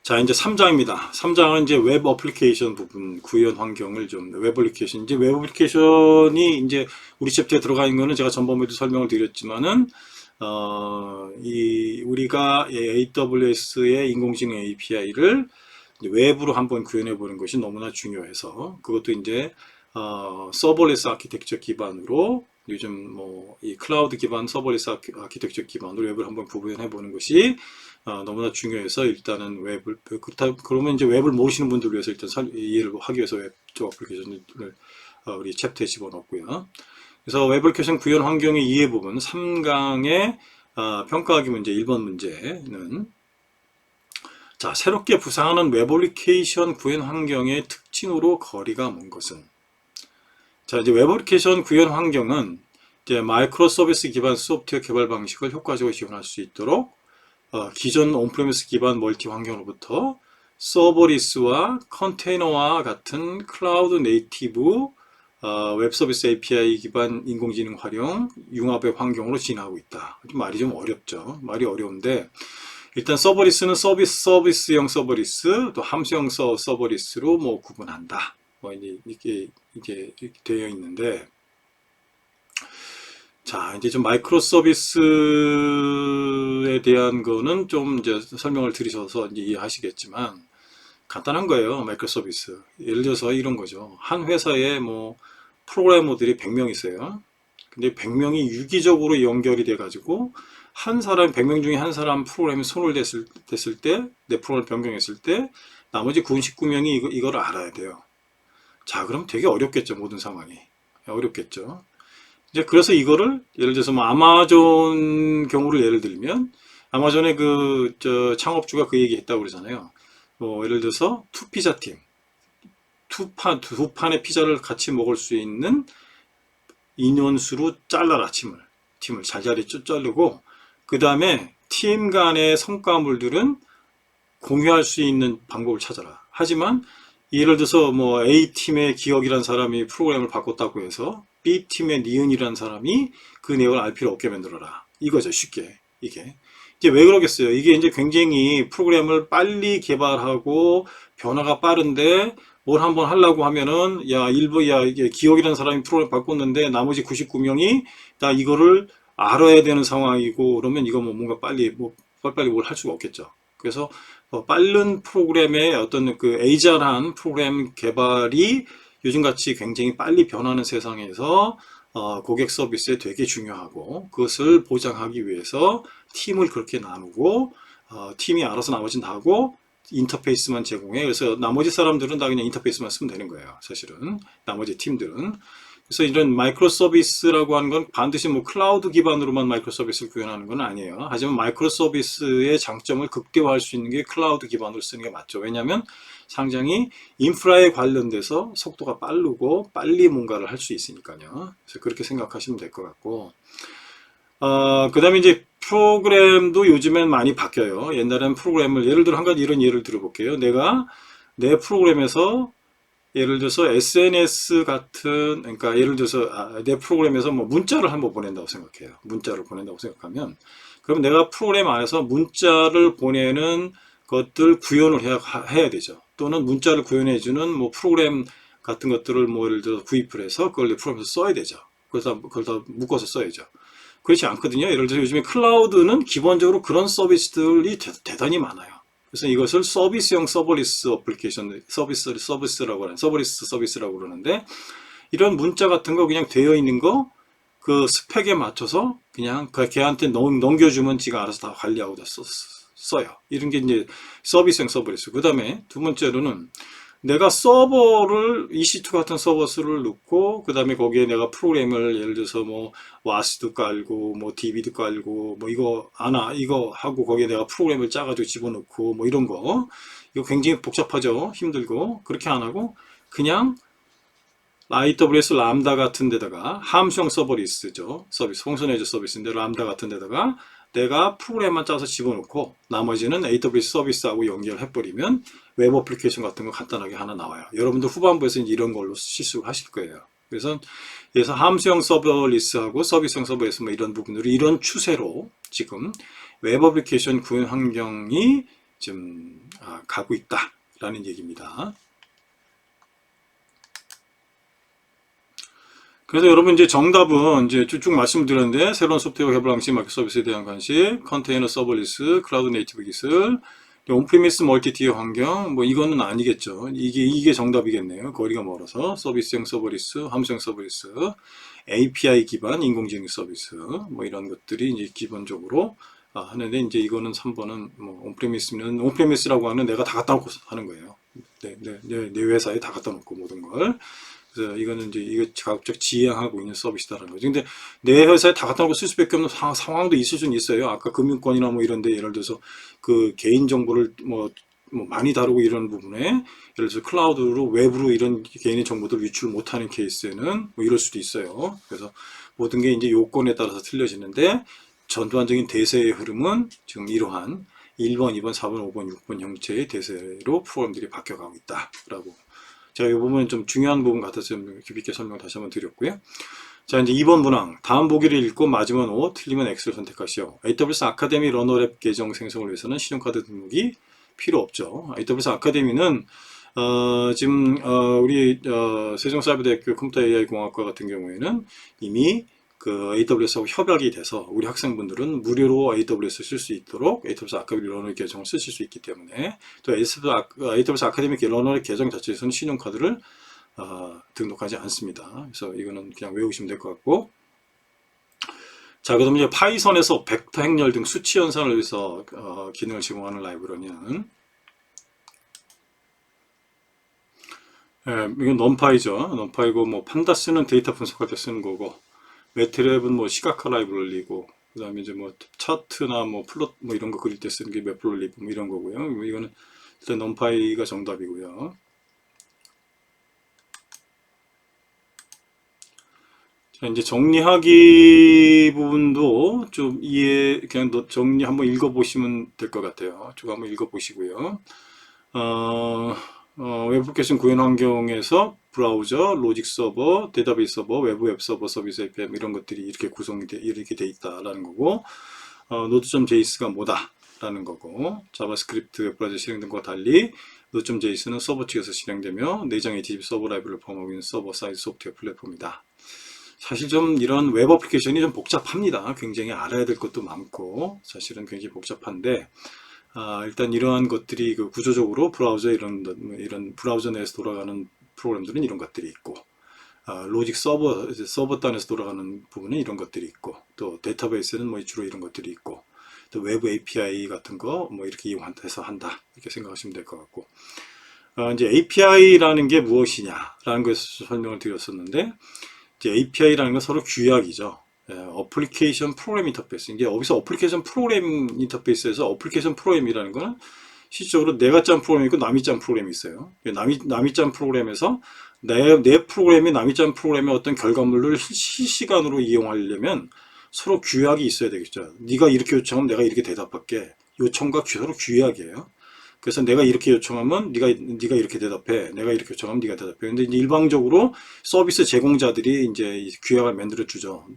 자, 이제 3장입니다. 3장은 이제 웹 어플리케이션 부분, 구현 환경을 웹 어플리케이션이 이제 우리 챕터에 들어가 있는 거는 제가 전번에도 설명을 드렸지만은, 우리가 AWS의 인공지능 API를 웹으로 한번 구현해 보는 것이 너무나 중요해서, 그것도 이제 서버레스 아키텍처 기반으로, 요즘 이 클라우드 기반 서버레스 아키텍처 기반으로 웹을 한번 구현해 보는 것이 너무나 중요해서, 일단은 그러면 이제 웹을 모르시는 분들 위해서 일단 이해를 하기 위해서 웹 어플리케이션을 우리 챕터에 집어넣었고요. 그래서 웹 어플리케이션 구현 환경의 이해 부분 3강의 평가하기 문제 1번 문제는, 자, 새롭게 부상하는 웹 어플리케이션 구현 환경의 특징으로 거리가 먼 것은, 자, 이제 웹 어플리케이션 구현 환경은 이제 마이크로 서비스 기반 소프트웨어 개발 방식을 효과적으로 지원할 수 있도록 기존 온프레미스 기반 멀티 환경으로부터 서버리스와 컨테이너와 같은 클라우드 네이티브 웹 서비스 API 기반 인공지능 활용 융합의 환경으로 진화하고 있다. 말이 좀 어렵죠. 말이 어려운데, 일단 서버리스는 서비스형 서버리스, 또 함수형 서버리스로 구분한다. 이게 되어 있는데, 자, 이제 좀 마이크로 서비스에 대한 거는 좀 이제 설명을 드리셔서 이제 이해하시겠지만, 간단한 거예요. 마이크로 서비스. 예를 들어서 이런 거죠. 한 회사에 프로그래머들이 100명 있어요. 근데 100명이 유기적으로 연결이 돼가지고, 100명 중에 한 사람 프로그램에 손을 댔을 때, 내 프로그램을 변경했을 때, 나머지 99명이 이걸 알아야 돼요. 자, 그럼 되게 어렵겠죠. 모든 상황이. 어렵겠죠. 이제 그래서 이거를 예를 들어서 아마존 경우를 예를 들면, 아마존의 창업주가 그 얘기 했다고 그러잖아요. 예를 들어서 투피자팀, 두 판의 피자를 같이 먹을 수 있는 인원수로 잘라라, 팀을 잘잘히 자르고, 그 다음에 팀 간의 성과물들은 공유할 수 있는 방법을 찾아라. 하지만 예를 들어서 뭐 A팀의 기억이라는 사람이 프로그램을 바꿨다고 해서 B팀의 니은이라는 사람이 그 내용을 알 필요 없게 만들어라. 이거죠, 쉽게. 이게. 이제 왜 그러겠어요? 이게 이제 굉장히 프로그램을 빨리 개발하고 변화가 빠른데 뭘 한번 하려고 하면은 이게 기억이라는 사람이 프로그램 바꿨는데 나머지 99명이 다 이거를 알아야 되는 상황이고 그러면 이거 뭐 뭔가 빨리 뭘 할 수가 없겠죠. 그래서 빠른 프로그램의 어떤 그 에이전한 프로그램 개발이 요즘같이 굉장히 빨리 변하는 세상에서 고객 서비스에 되게 중요하고 그것을 보장하기 위해서 팀을 그렇게 나누고 팀이 알아서 나머지는 다 하고 인터페이스만 제공해. 그래서 나머지 사람들은 다 그냥 인터페이스만 쓰면 되는 거예요. 사실은 나머지 팀들은. 그래서 이런 마이크로 서비스라고 하는 건 반드시 뭐 클라우드 기반으로만 마이크로 서비스를 구현하는 건 아니에요. 하지만 마이크로 서비스의 장점을 극대화할 수 있는 게 클라우드 기반으로 쓰는 게 맞죠. 왜냐하면 상당히 인프라에 관련돼서 속도가 빠르고 빨리 뭔가를 할 수 있으니까요. 그래서 그렇게 생각하시면 될 것 같고, 그 다음에 이제 프로그램도 요즘엔 많이 바뀌어요. 옛날에는 프로그램을, 예를 들어 한 가지 이런 예를 들어볼게요. 내가 내 프로그램에서 예를 들어서 SNS 같은, 그러니까 예를 들어서 내 프로그램에서 뭐 문자를 한번 보낸다고 생각해요. 문자를 보낸다고 생각하면, 그럼 내가 프로그램 안에서 문자를 보내는 것들 구현을 해야 되죠. 또는 문자를 구현해주는 뭐 프로그램 같은 것들을 뭐 예를 들어서 구입을 해서 그걸 내 프로그램에서 써야 되죠. 그걸 다 묶어서 써야죠. 그렇지 않거든요. 예를 들어서 요즘에 클라우드는 기본적으로 그런 서비스들이 대단히 많아요. 그래서 이것을 서비스형 서버리스 어플리케이션, 서비스라고 하는, 서버리스 서비스라고 그러는데, 이런 문자 같은 거 그냥 되어 있는 거, 그 스펙에 맞춰서 그냥 걔한테 넘겨주면 지가 알아서 다 관리하고 다 써요. 이런 게 이제 서비스형 서버리스. 그 다음에 두 번째로는 내가 서버를 EC2 같은 서버스를 넣고 그 다음에 거기에 내가 프로그램을 예를 들어서 뭐 와스도 깔고 뭐 DB도 깔고 뭐 이거 하고 거기에 내가 프로그램을 짜가지고 집어넣고 뭐 이런 거 이거 굉장히 복잡하죠. 힘들고 그렇게 안 하고 그냥 AWS 람다 같은 데다가 함수형 서버리스죠. 서비스, 펑셔널 서비스인데 람다 같은 데다가 내가 프로그램만 짜서 집어넣고 나머지는 AWS 서비스하고 연결해버리면 웹 어플리케이션 같은 거 간단하게 하나 나와요. 여러분들 후반부에서 이런 걸로 실습을 하실 거예요. 그래서 함수형 서버리스하고 서비스형 서버리스 뭐 이런 부분들이 이런 추세로 지금 웹 어플리케이션 구현 환경이 좀 가고 있다라는 얘기입니다. 그래서 여러분 이제 정답은 이제 쭉 말씀드렸는데 새로운 소프트웨어 개발 방식, 마켓 서비스에 대한 관심, 컨테이너 서버리스, 클라우드 네이티브 기술, 온프리미스 멀티티어 환경, 뭐 이거는 아니겠죠. 이게 정답이겠네요. 거리가 멀어서 서비스형 서버리스, 함수형 서버리스, API 기반 인공지능 서비스, 뭐 이런 것들이 이제 기본적으로 하는데 이제 이거는 3번은 뭐 온프리미스라고 하는 내가 다 갖다 놓고 하는 거예요. 내 회사에 다 갖다 놓고 모든 걸. 그래서 이거는 이제 이거 가급적 지향하고 있는 서비스다라는 거죠. 근데 내 회사에 다 갖다 놓고 쓸 수밖에 없는 상황도 있을 수는 있어요. 아까 금융권이나 뭐 이런데 예를 들어서 그 개인 정보를 뭐 많이 다루고 이런 부분에 예를 들어서 클라우드로 웹으로 이런 개인의 정보들 유출 못하는 케이스에는 뭐 이럴 수도 있어요. 그래서 모든 게 이제 요건에 따라서 틀려지는데 전반적인 대세의 흐름은 지금 이러한 1번, 2번, 4번, 5번, 6번 형태의 대세로 프로그램들이 바뀌어가고 있다라고. 제가 이 부분은 좀 중요한 부분 같아서 좀 깊게 설명 다시 한번 드렸고요. 자, 이제 2번 문항. 다음 보기를 읽고 맞으면 O, 틀리면 X를 선택하시오. AWS 아카데미 러너랩 계정 생성을 위해서는 신용카드 등록이 필요 없죠. AWS 아카데미는 지금 우리 세종사이버대학교 컴퓨터 AI 공학과 같은 경우에는 이미 그 AWS하고 협약이 돼서 우리 학생분들은 무료로 AWS 쓸 수 있도록 AWS 아카데미 러너 계정을 쓰실 수 있기 때문에 또 AWS 아카데미 러너 계정 자체에서는 신용카드를 등록하지 않습니다. 그래서 이거는 그냥 외우시면 될 것 같고, 자, 그다음 이제 파이썬에서 벡터 행렬 등 수치 연산을 위해서 기능을 제공하는 라이브러리는 이건 넘파이죠. 넘파이고 뭐 판다스는 데이터 분석할 때 쓰는 거고, 매트랩은 뭐 시각화 라이브러리고, 그 다음에 이제 뭐 차트나 뭐 플롯 뭐 이런 거 그릴 때 쓰는 게 매플로리브 뭐 이런 거고요. 이거는 일단 넘파이가 정답이고요. 자, 이제 정리하기 부분도 좀 그냥 정리 한번 읽어보시면 될 것 같아요. 쭉 한번 읽어보시고요. 어, 웹 애플리케이션 구현 환경에서 브라우저, 로직 서버, 데이터베이스 서버, 외부 웹 서버, 서비스 API 이런 것들이 이렇게 이렇게 돼 있다라는 거고, node.js가 뭐다라는 거고, 자바스크립트 웹 브라우저 실행된 것과 달리 node.js는 서버 측에서 실행되며 내장 HTTP 서버 라이브러리를 포함하고 있는 서버 사이드 소프트웨어 플랫폼이다. 사실 좀 이런 웹 어플리케이션이 좀 복잡합니다. 굉장히 알아야 될 것도 많고 사실은 굉장히 복잡한데 일단 이러한 것들이 그 구조적으로 브라우저 이런 브라우저 내에서 돌아가는 프로그램들은 이런 것들이 있고 로직 서버 단에서 돌아가는 부분은 이런 것들이 있고 또 데이터베이스는 뭐 주로 이런 것들이 있고 또 외부 API 같은 거 뭐 이렇게 이용해서 한다 이렇게 생각하시면 될 것 같고 이제 API라는 게 무엇이냐라는 것을 설명을 드렸었는데 이제 API라는 건 서로 규약이죠. 어플리케이션 프로그램 인터페이스. 이게 여기서 어플리케이션 프로그램 인터페이스에서 어플리케이션 프로그램이라는 거는 실질적으로 내가 짠 프로그램이 있고 남이 짠 프로그램이 있어요. 남이 짠 프로그램에서 내 프로그램이 남이 짠 프로그램의 어떤 결과물을 실시간으로 이용하려면 서로 규약이 있어야 되겠죠. 네가 이렇게 요청하면 내가 이렇게 대답할게. 요청과 서로 규약이에요. 그래서 내가 이렇게 요청하면 네가 이렇게 대답해. 내가 이렇게 요청하면 네가 대답해. 근데 이제 일방적으로 서비스 제공자들이 이제 규약을 만들어 주죠.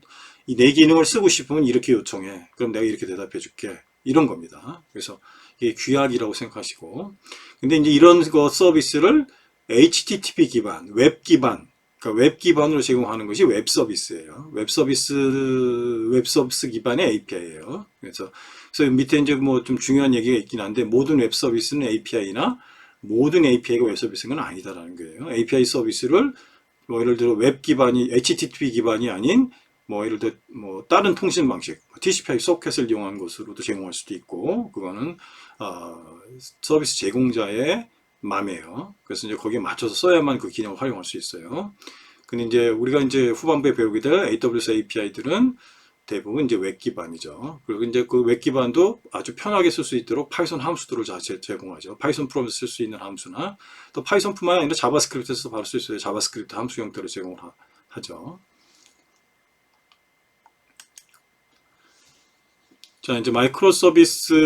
이 내 기능을 쓰고 싶으면 이렇게 요청해. 그럼 내가 이렇게 대답해 줄게. 이런 겁니다. 그래서 이게 규약이라고 생각하시고. 근데 이제 이런 거 서비스를 HTTP 기반, 웹 기반, 그러니까 웹 기반으로 제공하는 것이 웹 서비스예요. 웹 서비스 기반의 API예요. 그래서 밑에 이제 뭐 좀 중요한 얘기가 있긴 한데 모든 웹 서비스는 API나 모든 API가 웹 서비스는 아니다라는 거예요. API 서비스를 뭐 예를 들어 웹 기반이 HTTP 기반이 아닌 뭐 예를 들어 뭐 다른 통신 방식 TCP/IP 소켓을 이용한 것으로도 제공할 수도 있고 그거는 서비스 제공자의 맘이에요. 그래서 이제 거기에 맞춰서 써야만 그 기능을 활용할 수 있어요. 근데 이제 우리가 이제 후반부에 배우게 될 AWS API들은 대부분 이제 웹 기반이죠. 그리고 이제 그 웹 기반도 아주 편하게 쓸 수 있도록 파이썬 함수들을 제공하죠. 파이썬 프로그램에서 쓸 수 있는 함수나 또 파이썬뿐만 아니라 자바스크립트에서 바로 쓸 수 있어요. 자바스크립트 함수 형태로 제공을 하죠. 자, 이제 마이크로 서비스에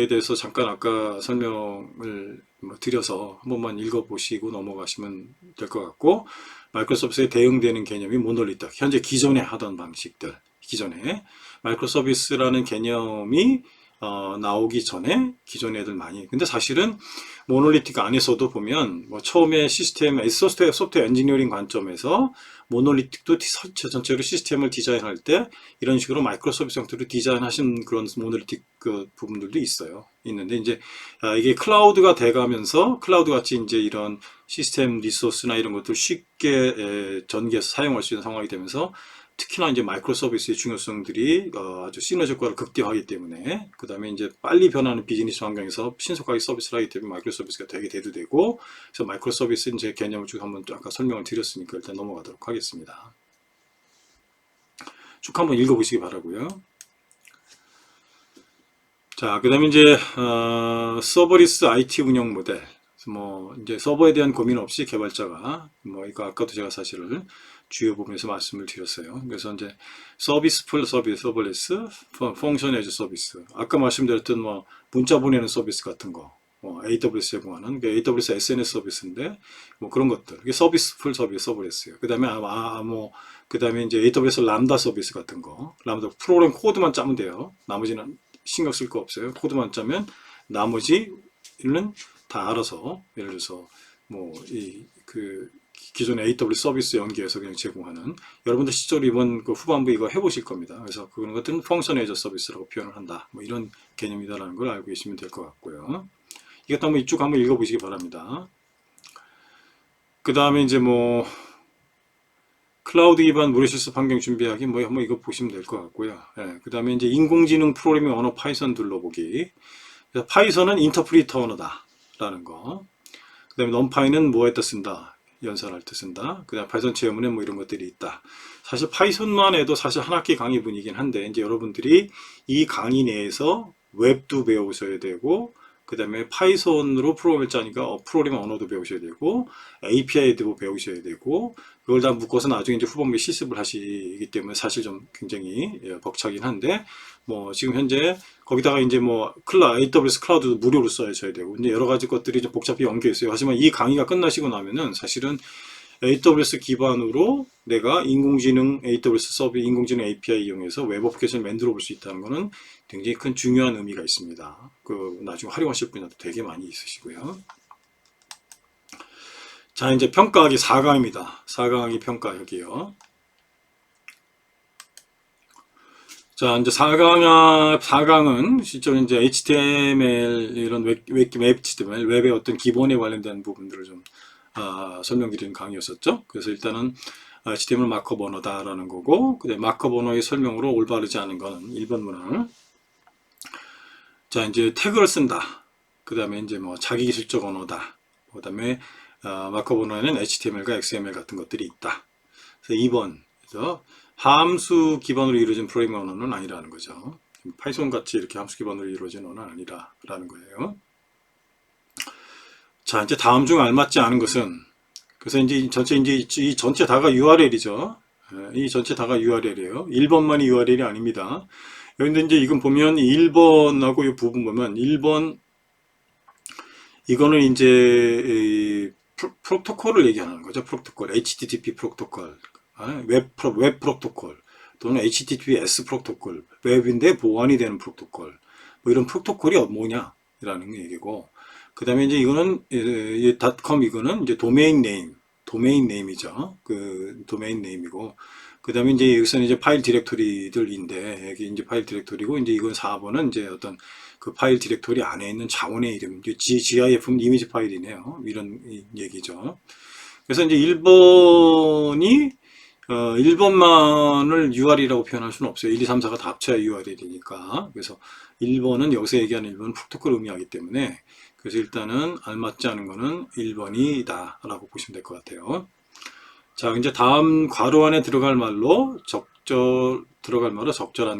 대해서 잠깐 아까 설명을 드려서 한 번만 읽어보시고 넘어가시면 될 것 같고, 마이크로 서비스에 대응되는 개념이 모놀리트. 현재 기존에 하던 방식들, 기존에 마이크로 서비스라는 개념이 나오기 전에 기존 애들 많이. 근데 사실은 모놀리틱 안에서도 보면 뭐 처음에 시스템, 소프트웨어 엔지니어링 관점에서 모놀리틱도 전체로 시스템을 디자인할 때 이런 식으로 마이크로 서비스 형태로 디자인하신 그런 모놀리틱 그 부분들도 있는데 이제 이게 클라우드가 돼가면서 클라우드 같이 이제 이런 시스템 리소스나 이런 것들 쉽게 전개해서 사용할 수 있는 상황이 되면서 특히나 이제 마이크로 서비스의 중요성들이 아주 시너지 효과를 극대화하기 때문에 그 다음에 이제 빨리 변하는 비즈니스 환경에서 신속하게 서비스를 하기 때문에 마이크로 서비스가 되게 대두되고 그래서 마이크로 서비스는 제 개념을 쭉 한번 아까 설명을 드렸으니까 일단 넘어가도록 하겠습니다. 쭉 한번 읽어보시기 바라고요. 자, 그 다음에 이제 서버리스 IT 운영 모델. 뭐 이제 서버에 대한 고민 없이 개발자가 뭐 이거 아까도 제가 사실을 주요 부분에서 말씀을 드렸어요. 그래서 이제 서비스 풀 서비스, 서버리스, 펑션 에즈 서비스. 아까 말씀드렸던 뭐 문자 보내는 서비스 같은 거, AWS 제공하는 AWS SNS 서비스인데 뭐 그런 것들. 이게 서비스 풀 서비스, 서버리스예요. 그다음에 그다음에 이제 AWS 람다 서비스 같은 거, 람다 프로그램 코드만 짜면 돼요. 나머지는 신경 쓸 거 없어요. 코드만 짜면 나머지는 다 알아서 예를 들어서 뭐 그 기존의 AWS 서비스 연계해서 그냥 제공하는 여러분들 실제로 이번 그 후반부 이거 해보실 겁니다. 그래서 그런 것들은 펑션 에이저 서비스라고 표현을 한다. 뭐 이런 개념이다라는 걸 알고 계시면 될 것 같고요. 이것도 한번 이쪽 한번 읽어보시기 바랍니다. 그 다음에 이제 뭐 클라우드 기반 무료 실습 환경 준비하기 뭐 한번 이거 보시면 될 것 같고요. 그 다음에 이제 인공지능 프로그래밍 언어 파이썬 둘러보기. 파이썬은 인터프리터 언어다라는 거. 그 다음에 넘파이는 뭐에다 쓴다. 연산할 때 쓴다. 그 다음에 파이썬 체험문에 뭐 이런 것들이 있다. 사실 파이썬만 해도 사실 한 학기 강의분이긴 한데 이제 여러분들이 이 강의 내에서 웹도 배우셔야 되고 그 다음에 파이썬으로 프로그램을 짜니까 프로그래밍 언어도 배우셔야 되고 API도 배우셔야 되고 그걸 다 묶어서 나중에 이제 후반부에 실습을 하시기 때문에 사실 좀 굉장히 벅차긴 한데 뭐 지금 현재 거기다가 이제 뭐 AWS 클라우드도 무료로 써야 되고 이제 여러 가지 것들이 좀 복잡히 엉겨 있어요. 하지만 이 강의가 끝나시고 나면은 사실은 AWS 기반으로 내가 인공지능 AWS 서비스 인공지능 API 이용해서 웹 어플리케이션을 만들어 볼 수 있다는 것은 굉장히 큰 중요한 의미가 있습니다. 그 나중에 활용하실 분야도 되게 많이 있으시고요. 자, 이제 평가하기 4강입니다. 4강이 평가하기요. 자, 이제 4강은 실제로 이제 HTML 이런 웹 HTML 웹의 어떤 기본에 관련된 부분들을 좀 설명드리는 강의였었죠. 그래서 일단은 HTML 마크업 언어다라는 거고, 그다음에 마크업 언어의 설명으로 올바르지 않은 거는 1번 문항. 자, 이제 태그를 쓴다. 그 다음에 이제 뭐 자기 기술적 언어다. 그 다음에 마크업 언어에는 HTML과 XML 같은 것들이 있다. 그래서 2번. 그래서 함수 기반으로 이루어진 프로그래밍 언어는 아니라는 거죠. 파이썬 같이 이렇게 함수 기반으로 이루어진 언어는 아니라는 거예요. 자, 이제 다음 중 알맞지 않은 것은, 그래서 이제 이 전체 다가 URL이죠. 이 전체 다가 URL이에요. 1번만이 URL이 아닙니다. 그런데 이제 이건 보면 1번하고 이 부분 보면 1번 이거는 이제 프로토콜을 얘기하는 거죠. 프로토콜, HTTP 프로토콜, 웹 프로토콜 또는 HTTPS 프로토콜, 웹인데 보완이 되는 프로토콜. 뭐 이런 프로토콜이 뭐냐라는 얘기고. 그 다음에 이제 이거는 이 .com 이거는 이제 도메인 네임이죠. 그 도메인 네임이고. 그 다음에 이제 여기서는 이제 파일 디렉토리들인데 여기 이제 파일 디렉토리고 이제 이건 4번은 이제 어떤 그 파일 디렉토리 안에 있는 자원의 이름, GIF는 이미지 파일이네요. 이런 얘기죠. 그래서 이제 1번이 1번만을 URL이라고 표현할 수는 없어요. 1, 2, 3, 4가 다 합쳐야 URL이니까. 그래서 1번은 여기서 얘기하는 1번은 프로토콜을 의미하기 때문에 그래서 일단은 알맞지 않은 거는 1번이다 라고 보시면 될 것 같아요. 자, 이제 다음 괄호 안에 들어갈 말로 적절한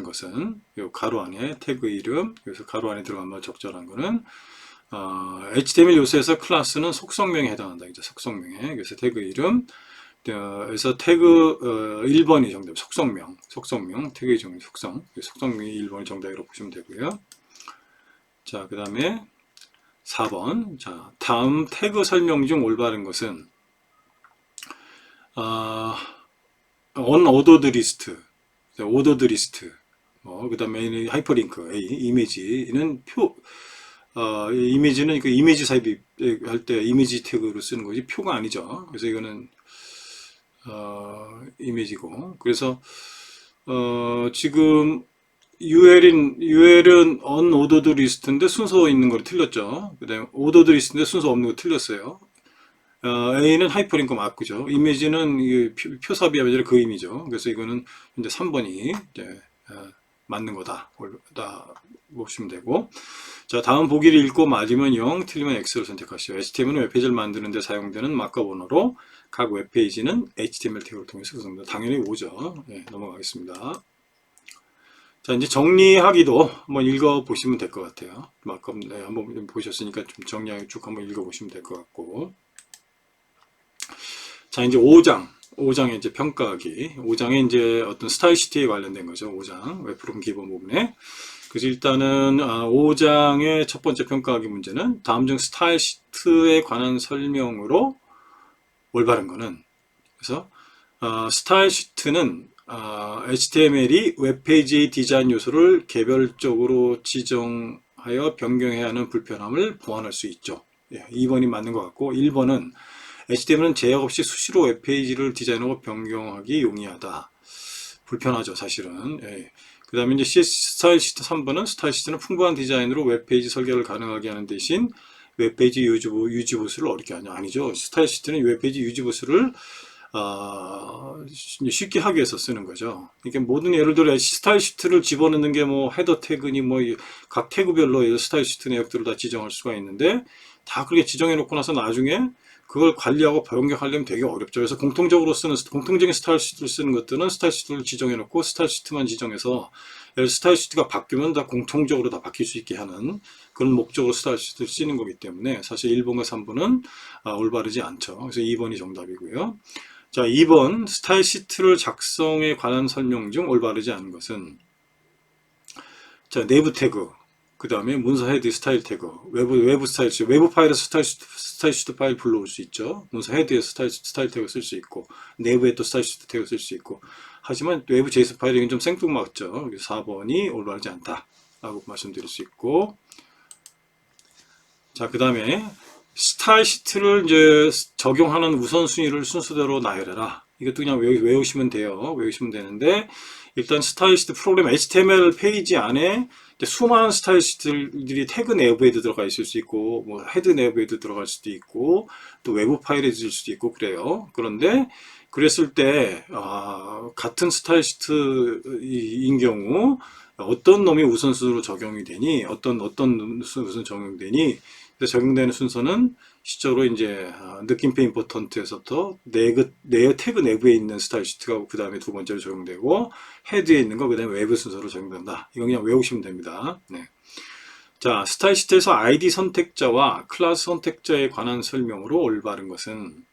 것은 요 괄호 안에 태그 이름, 여기서 괄호 안에 들어갈 말 적절한 거는 HTML 요소에서 클래스는 속성명에 해당한다. 이제 속성명에. 그래서 태그 이름, 그래서 태그 1번이 정답, 속성명, 태그 이름 속성명이 1번이 정답이라고 보시면 되고요. 자, 그 다음에 4번. 자, 다음 태그 설명 중 올바른 것은 언오더드 리스트, 그 다음에 하이퍼링크, 이미지는 이미지는 그 이미지 삽입할 때 이미지 태그로 쓰는 거지 표가 아니죠. 그래서 이거는 이미지고, 그래서 지금 UL은 언오더드 리스트인데 순서 있는 거 틀렸죠. 그 다음에 오더드 리스트인데 순서 없는 거 틀렸어요. A는 하이퍼링크 맞고죠. 이미지는 표 삽입이 아니라 그 의미죠. 그래서 이거는 이제 3번이 이제 맞는 거다. 보시면 되고. 자, 다음 보기를 읽고 맞으면 0, 틀리면 X를 선택하시죠. HTML은 웹페이지를 만드는 데 사용되는 마크업 언어로 각 웹페이지는 HTML 태그를 통해서 구성된다. 당연히 오죠. 네, 넘어가겠습니다. 자, 이제 정리하기도 한번 읽어보시면 될 것 같아요. 마크업, 네, 한번 보셨으니까 좀 정리하기 쭉 한번 읽어보시면 될 것 같고. 자, 이제 5장의 이제 평가하기. 5장에 이제 어떤 스타일 시트에 관련된 거죠. 5장. 웹프로그램 기본 부분에. 그래서 일단은 5장의 첫 번째 평가하기 문제는 다음 중 스타일 시트에 관한 설명으로 올바른 거는, 그래서 스타일 시트는 HTML이 웹페이지 디자인 요소를 개별적으로 지정하여 변경해야 하는 불편함을 보완할 수 있죠. 2번이 맞는 것 같고, 1번은 HTML은 제약 없이 수시로 웹페이지를 디자인하고 변경하기 용이하다. 불편하죠, 사실은. 그 다음에 이제 스타일 시트 3번은 스타일 시트는 풍부한 디자인으로 웹페이지 설계를 가능하게 하는 대신 웹페이지 유지 보수를 어렵게 하냐. 아니죠. 스타일 시트는 웹페이지 유지 보수를 쉽게 하기 위해서 쓰는 거죠. 이게 모든 예를 들어 스타일 시트를 집어넣는 게 뭐 헤더 태그니 뭐 각 태그별로 스타일 시트 내역들을 다 지정할 수가 있는데 다 그렇게 지정해 놓고 나서 나중에 그걸 관리하고 변경하려면 되게 어렵죠. 그래서 공통적인 스타일 시트를 쓰는 것들은 스타일 시트를 지정해 놓고 스타일 시트만 지정해서 스타일 시트가 바뀌면 다 공통적으로 다 바뀔 수 있게 하는 그런 목적으로 스타일 시트를 쓰는 거기 때문에 사실 1번과 3번은 올바르지 않죠. 그래서 2번이 정답이고요. 자, 2번 스타일 시트를 작성에 관한 설명 중 올바르지 않은 것은 자, 내부 태그, 그 다음에 문서 헤드 스타일 태그, 외부 스타일 시트, 외부 파일에서 스타일 시트 파일 불러올 수 있죠. 문서 헤드에서 스타일 태그 쓸 수 있고, 내부에 또 스타일 시트 태그 쓸 수 있고. 하지만 외부 JSON 파일은 좀 생뚱맞죠. 4번이 올바르지 않다. 라고 말씀드릴 수 있고. 자, 그 다음에 스타일 시트를 이제 적용하는 우선순위를 순서대로 나열해라. 이것도 그냥 외우시면 돼요. 외우시면 되는데, 일단 스타일 시트 프로그램 HTML 페이지 안에 수많은 스타일 시트들이 태그 내부에도 들어가 있을 수 있고, 뭐 헤드 내부에도 들어갈 수도 있고, 또 외부 파일에 있을 수도 있고 그래요. 그런데 그랬을 때 같은 스타일 시트인 경우 어떤 놈이 우선순위로 적용이 되니, 어떤 우선 적용되니, 그래서 적용되는 순서는 시적으로 이제 느낌표 임포턴트에서부터 내 태그 내부에 있는 스타일 시트가 그 다음에 두 번째로 적용되고 헤드에 있는 거 그 다음에 외부 순서로 적용된다. 이건 그냥 외우시면 됩니다. 네. 자, 스타일 시트에서 ID 선택자와 클래스 선택자에 관한 설명으로 올바른 것은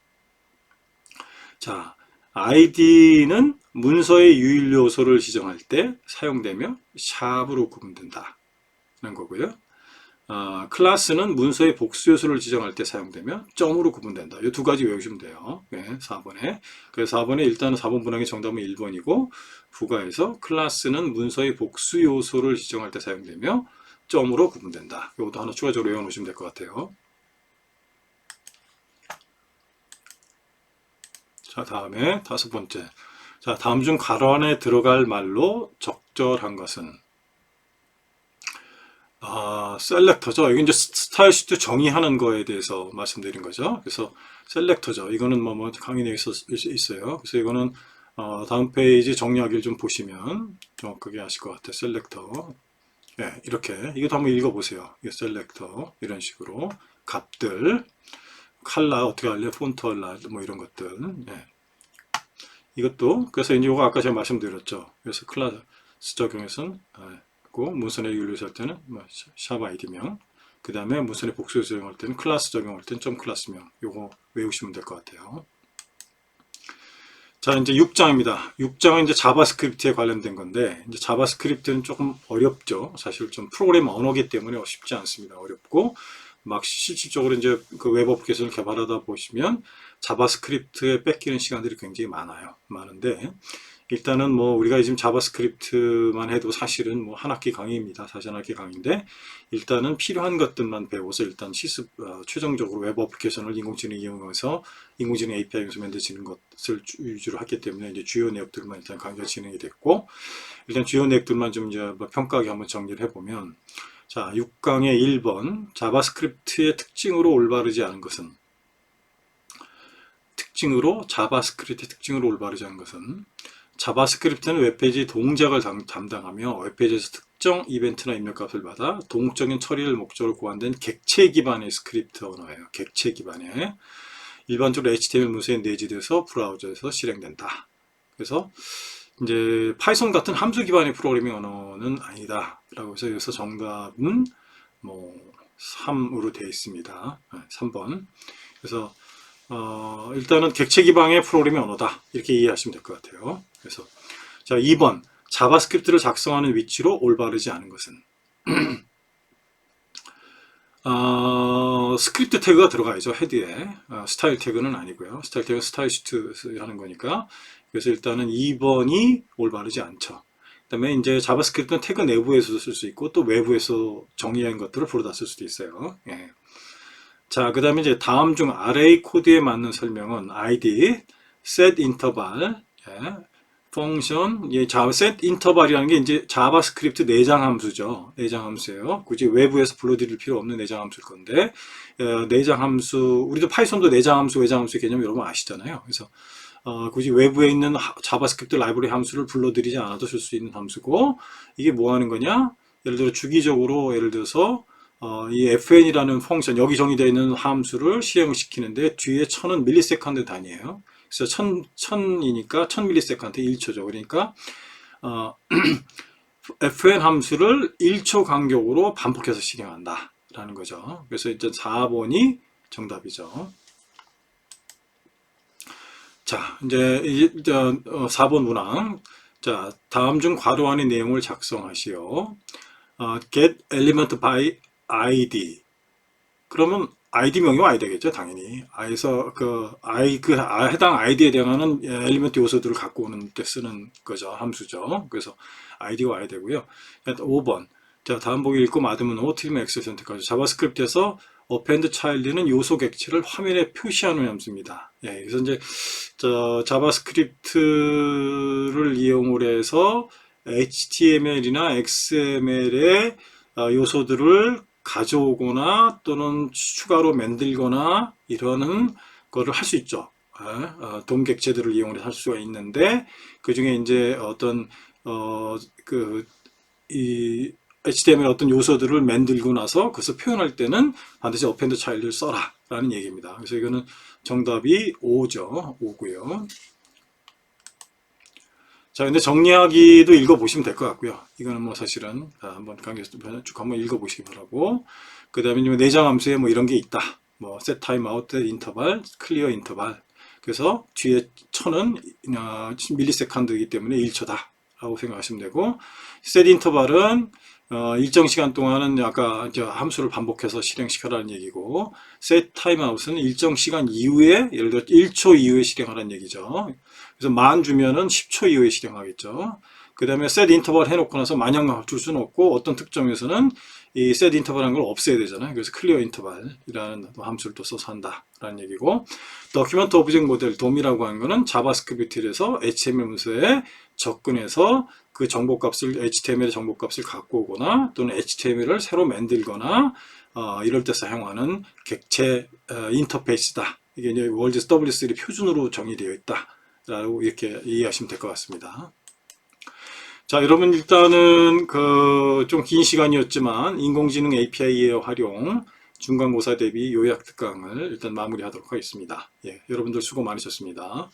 자, ID는 문서의 유일 요소를 지정할 때 사용되며 샵으로 구분된다. 라는 거고요. 클래스는 문서의 복수 요소를 지정할 때 사용되며 점으로 구분된다. 이 두 가지 외우시면 돼요. 네, 4번에. 그래서 4번에 일단은 4번 문항의 정답은 1번이고 부가에서 클래스는 문서의 복수 요소를 지정할 때 사용되며 점으로 구분된다. 이것도 하나 추가적으로 외워놓으시면 될 것 같아요. 자, 다음에 5번째. 자, 다음 중 가로 안에 들어갈 말로 적절한 것은 셀렉터죠. 이게 이제 스타일 시트 정의하는 거에 대해서 말씀드린 거죠. 그래서 셀렉터죠. 이거는 뭐 강의 내에 있어요. 그래서 이거는 다음 페이지 정리하기를 좀 보시면 정확하게 아실 것 같아요. 셀렉터. 네, 이렇게 이것도 한번 읽어보세요. 이 셀렉터 이런 식으로 값들, 칼라 어떻게 할래, 폰트 할래, 뭐 이런 것들. 네. 이것도 그래서 이제 이거 아까 제가 말씀드렸죠. 그래서 클래스 적용해서는 문선의 유일요소 할 때는 샵 아이디명, 그 다음에 문선의 복수 적용할 때는 클래스 적용할 때는 점 클래스명. 요거 외우시면 될 것 같아요. 자, 이제 6장입니다. 6장은 이제 자바스크립트에 관련된 건데, 이제 자바스크립트는 조금 어렵죠. 사실 좀 프로그램 언어기 때문에 쉽지 않습니다. 어렵고, 막 실질적으로 이제 그 웹 어플리케이션을 개발하다 보시면 자바스크립트에 뺏기는 시간들이 굉장히 많은데, 일단은 뭐 우리가 지금 자바스크립트만 해도 사실은 뭐 한 학기 강의입니다. 사실 한 학기 강의인데 일단은 필요한 것들만 배워서 일단 최종적으로 웹 어플리케이션을 인공지능 이용해서 인공지능 API 이용해서 만들어지는 것을 위주로 했기 때문에 이제 주요 내역들만 일단 강의가 진행이 됐고 일단 주요 내역들만 좀 이제 평가하게 한번 정리를 해보면 자 6강의 1번 자바스크립트의 특징으로 올바르지 않은 것은 자바스크립트의 특징으로 올바르지 않은 것은 자바스크립트는 웹페이지 동작을 담당하며 웹페이지에서 특정 이벤트나 입력값을 받아 동적인 처리를 목적으로 고안된 객체 기반의 스크립트 언어예요. 객체 기반의 일반적으로 HTML 문서에 내재돼서 브라우저에서 실행된다. 그래서 이제 파이썬 같은 함수 기반의 프로그래밍 언어는 아니다. 라고 해서 여기서 정답은 뭐 3으로 되어 있습니다. 3번. 그래서 일단은 객체 기반의 프로그래밍 언어다. 이렇게 이해하시면 될 것 같아요. 그래서 자 2번 자바스크립트를 작성하는 위치로 올바르지 않은 것은 스크립트 태그가 들어가야죠. 헤드에 스타일 태그는 아니고요. 스타일 태그는 스타일 시트 하는 거니까 그래서 일단은 2번이 올바르지 않죠. 그 다음에 이제 자바스크립트는 태그 내부에서도 쓸 수 있고 또 외부에서 정의한 것들을 불러다 쓸 수도 있어요. 예. 자, 그 다음에 이제 다음 중 array 코드에 맞는 설명은 id, set interval, 펑션, set interval이라는 게 이제 자바스크립트 내장 함수죠. 내장 함수예요. 굳이 외부에서 불러드릴 필요 없는 내장 함수일 건데, 내장 함수, 우리도 파이썬도 내장 함수, 외장 함수의 개념 여러분 아시잖아요. 그래서 굳이 외부에 있는 자바스크립트 라이브러리 함수를 불러들이지 않아도 쓸 수 있는 함수고, 이게 뭐 하는 거냐? 예를 들어 주기적으로 예를 들어서 이 fn이라는 펑션, 여기 정의되어 있는 함수를 실행시키는데 뒤에 1000은 밀리세컨드 단위예요. 그래서 1000이니까 1000밀리세컨드 1초죠. 그러니까 fn 함수를 1초 간격으로 반복해서 실행한다 라는 거죠. 그래서 이제 4번이 정답이죠. 자, 이제 4번 문항. 자, 다음 중 괄호 안의 내용을 작성하시오. get element by id. 그러면 id명이 와야 되겠죠, 당연히. 그래서 해당 id에 해당하는 엘리먼트 요소들을 갖고 오는 때 쓰는 거죠, 함수죠. 그래서 id가 와야 되고요. 5번. 자, 다음 보기 읽고 맞으면 O, 틀리면 X 선택하죠. 자바스크립트에서 append child는 요소 객체를 화면에 표시하는 함수입니다. 예, 그래서 이제 자바스크립트를 이용을 해서 HTML이나 XML의 요소들을 가져오거나 또는 추가로 만들거나 이러는 거를 할 수 있죠. 돔 객체들을 이용해서 할 수가 있는데 그 중에 이제 어떤 이 HTML 어떤 요소들을 만들고 나서 그것을 표현할 때는 반드시 append child를 써라 라는 얘기입니다. 그래서 이거는 정답이 5죠. 5고요. 자, 근데 정리하기도 읽어보시면 될 것 같고요. 이거는 뭐 사실은 한번 강의에서 쭉 한번 읽어보시기 바라고. 그 다음에 내장 함수에 뭐 이런 게 있다. 뭐 set timeout, interval, clear interval. 그래서 뒤에 1000은 밀리세컨드이기 때문에 1초다 라고 생각하시면 되고, set interval은 일정 시간 동안은 아까 함수를 반복해서 실행시켜라는 얘기고, set timeout은 일정 시간 이후에, 예를 들어 1초 이후에 실행하라는 얘기죠. 그래서 만 주면은 10초 이후에 실행하겠죠. 그 다음에 set interval 해놓고 나서 마냥 줄 수는 없고, 어떤 특정에서는 이 set interval한 걸 없애야 되잖아요. 그래서 clear interval이라는 함수를 또 써서 한다라는 얘기고, document object model DOM이라고 하는 거는 자바스크립트에서 HTML 문서에 접근해서 그 정보값을 HTML의 정보값을 갖고 오거나 또는 HTML을 새로 만들거나 이럴 때 사용하는 객체 인터페이스다. 이게 이제 월드 W3 표준으로 정의되어 있다라고 이렇게 이해하시면 될 것 같습니다. 자, 여러분 일단은 좀 긴 시간이었지만 인공지능 API의 활용 중간고사 대비 요약 특강을 일단 마무리하도록 하겠습니다. 예, 여러분들 수고 많으셨습니다.